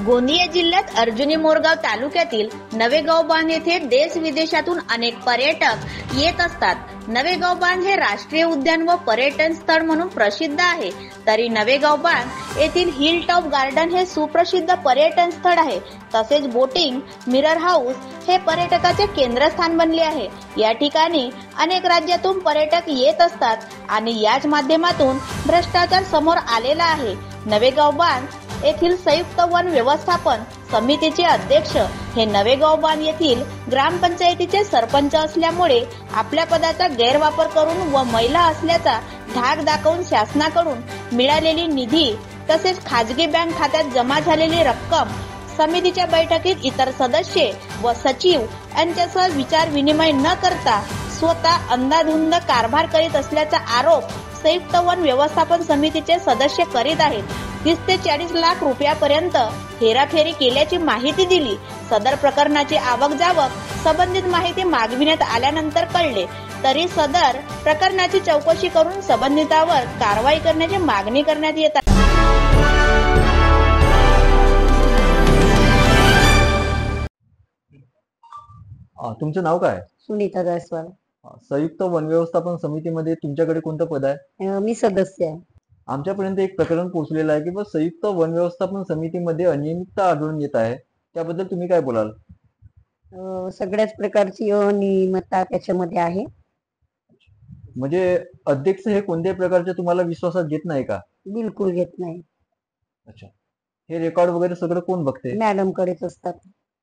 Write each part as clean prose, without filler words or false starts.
गोंदिया जिल्ह्यात अर्जुनी मोरगाव तालुक्यातील नवेगाव बांध येथे देश विदेशातून अनेक पर्यटक येत असतात। नवेगाव बांध हे राष्ट्रीय उद्यान व पर्यटन स्थळ म्हणून प्रसिद्ध आहे। तरी नवेगाव बांध येथील हिल टॉप गार्डन हे सुप्रसिद्ध पर्यटन स्थळ आहे। तसेच बोटिंग, मिरर हाऊस हे पर्यटकाचे केंद्रस्थान बनले आहे। या ठिकाणी अनेक राज्यातून पर्यटक येत असतात आणि याच माध्यमातून भ्रष्टाचार समोर आलेला आहे। नवेगाव बांध येथील संयुक्त वन व्यवस्थापन समितीचे अध्यक्ष हे नवेगाव बांध येथील ग्रामपंचायतीचे सरपंच असल्यामुळे आपल्या पदाचा गैरवापर करून व महिला असल्याचा धाक दाखवून शासनाकडून मिळालेली निधी तसेच खाजगी बँक खात्यात जमा झालेली रक्कम समितीच्या बैठकीत इतर सदस्य व सचिव यांच्यासह विचार विनिमय न करता स्वतः अंधाधुंद कारभार करीत असल्याचा आरोप संयुक्त वन व्यवस्थापन समितीचे सदस्य करीत आहेत। 30 ते 40 लाख रुपयापर्यंत हेराफेरी केल्याची माहिती दिली। सदर प्रकरणाची आवक जावक संबंधित माहिती मागविण्यात आल्यानंतर कळले, तरी सदर प्रकरणाची चौकशी करून संबंधितांवर कारवाई करण्याची मागणी करण्यात येत आहे। तुमचं नाव काय? सुनीता जायसवाल। संयुक्त वन व्यवस्थापन समितीमध्ये तुमच्याकडे कोणतं पद आहे? मी सदस्य आहे। आमच्यापर्यंत एक प्रकरण पोहोचलेलं आहे की संयुक्त वन व्यवस्थापन समितीमध्ये अनियमितता आढळून येत आहे, त्याबद्दल तुम्ही काय बोलाल? सगळ्याच प्रकारची अनियमितता त्याच्यामध्ये आहे। म्हणजे अध्यक्ष हे कोणत्याही प्रकारच्या तुम्हाला विश्वासात घेत नाही का? बिलकुल घेत नाही। अच्छा, हे रेकॉर्ड वगैरे सगळं कोण बघते? मॅडम कडेच असतात,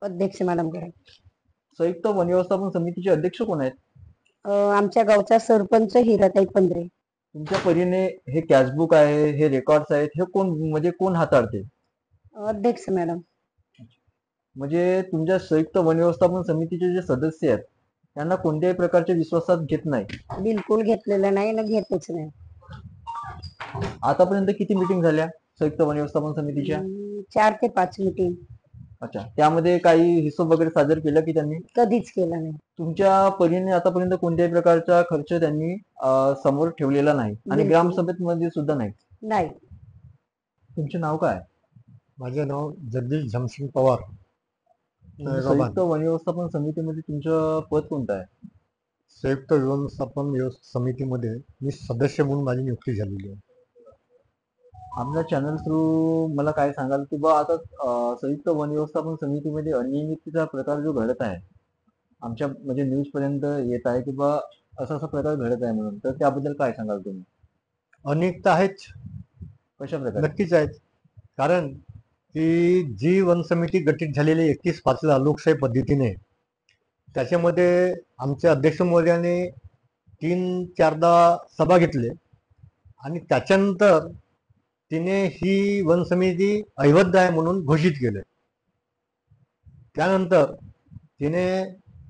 अध्यक्ष मॅडम कडे। संयुक्त वन व्यवस्थापन समितीचे अध्यक्ष कोण आहेत? आमच्या गावचा सरपंच हिराताई पंधरे। तुमच्या परीने हे कॅशबुक आहे, हे रेकॉर्ड्स आहेत, हे कोण हाताळते? अध्यक्ष मॅडम। म्हणजे तुमच्या संयुक्त वन व्यवस्थापन समितीचे जे सदस्य आहेत त्यांना कोणत्याही प्रकारच्या विश्वासात घेत नाही? बिलकुल घेतलेलं नाही ना, घेतच नाही। आतापर्यंत किती मीटिंग झाल्या संयुक्त वन व्यवस्थापन समितीच्या? 4 ते 5 मीटिंग। अच्छा, त्यामध्ये काही हिशोब वगैरे सादर केला की त्यांनी? कधीच केला नाही। तुमच्या परीने आतापर्यंत कोणत्याही प्रकारचा खर्च त्यांनी समोर ठेवलेला नाही आणि ग्रामसभेत मध्ये सुद्धा नाही? नाही। तुमचे नाव काय? माझे नाव जगदीश जमसिंग पवार। संयुक्त वन व्यवस्थापन समितीमध्ये तुमचं पद कोणतं आहे? संयुक्त व्यवस्थापन समितीमध्ये मी सदस्य म्हणून माझी नियुक्ती झालेली आहे। आपल्या चॅनल थ्रू मला काय सांगाल की आता संयुक्त वन व्यवस्थापन समितीमध्ये अनियमिततेचा प्रकार जो घडत आहे, आमच्या म्हणजे न्यूज पर्यंत येत आहे की असा प्रकार घडत आहे म्हणून, तर त्याबद्दल काय सांगाल तुम्ही? अनेकता आहेच। कशा प्रकारे? नक्कीच आहेत, कारण की जी वन समिती गठीत झालेली 31/5 लोकशाही पद्धतीने, त्याच्यामध्ये आमच्या अध्यक्ष महोदयाने 3-4दा सभा घेतले आणि त्याच्यानंतर तिने ही वन समिती अवैध आहे म्हणून घोषित केले। त्यानंतर तिने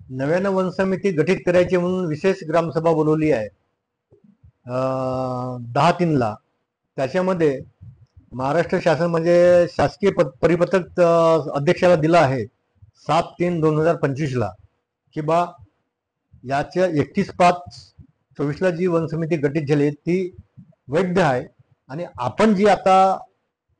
नव्यानं वन समिती गठीत करायची म्हणून विशेष ग्रामसभा बोलवली आहे 10/3 त्याच्यामध्ये महाराष्ट्र शासन म्हणजे शासकीय परिपत्रक अध्यक्षाला दिलं आहे 7/3/2025 की याच्या 31/5/24 जी वन समिती गठीत झाली ती वैध आहे आणि आपण जी आता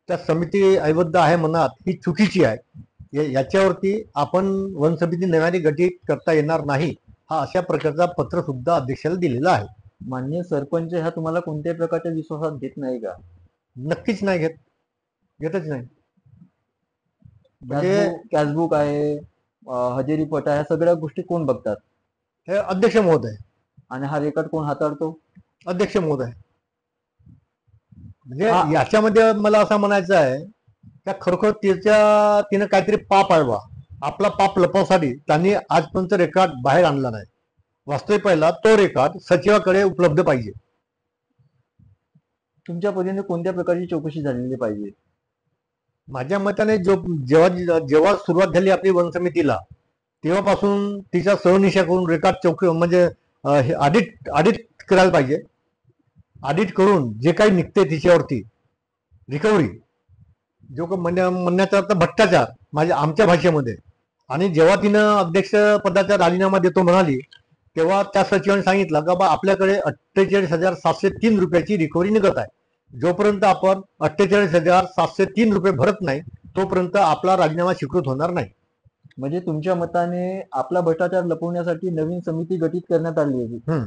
त्या समिती अवैध आहे म्हणत ही चुकीची आहे। याच्यावरती आपण वन समिती नव्याने गठीत करता येणार नाही, हा अशा प्रकारचा पत्र सुद्धा अध्यक्षाला दिलेला आहे। माननीय सरपंच ह्या तुम्हाला कोणत्याही प्रकारच्या विश्वासात घेत नाही का? नक्कीच नाही घेतच नाही। म्हणजे कॅशबुक आहे, हजेरी पट आहे, ह्या सगळ्या गोष्टी कोण बघतात? हे अध्यक्ष महोदय। आणि हा रेकॉर्ड कोण हाताळतो? अध्यक्ष महोदय। म्हणजे याच्यामध्ये मला असं म्हणायचं आहे की खरोखर तिनं काहीतरी पाप आळवा, आपला पाप लपवण्यासाठी त्यांनी आजपर्यंत रेकॉर्ड बाहेर आणला नाही। वास्तविक पहिला तो रेकॉर्ड सचिवाकडे उपलब्ध पाहिजे। तुमच्या पद्धतीने कोणत्या प्रकारची चौकशी झालेली पाहिजे? माझ्या मताने जेव्हा सुरुवात झाली आपली वन समितीला तेव्हापासून तिच्या सहनिशा करून रेकॉर्ड चौकशी म्हणजे ऑडिट करायला पाहिजे। ऑडिट करून जे काही निघते तिच्यावरती रिकव्हरी, जो म्हणण्याचा अर्थ भ्रष्टाचार माझ्या आमच्या भाषेमध्ये, आणि जेव्हा तिनं अध्यक्ष पदाचा राजीनामा देतो म्हणाली तेव्हा त्या सचिवांनी सांगितलं का आपल्याकडे 48,703 रुपयाची रिकव्हरी निघत आहे। जोपर्यंत आपण 48,703 रुपये भरत नाही तोपर्यंत आपला राजीनामा स्वीकृत होणार नाही. म्हणजे तुमच्या मताने आपला भ्रष्टाचार लपवण्यासाठी नवीन समिती गठीत करण्यात आली आहे.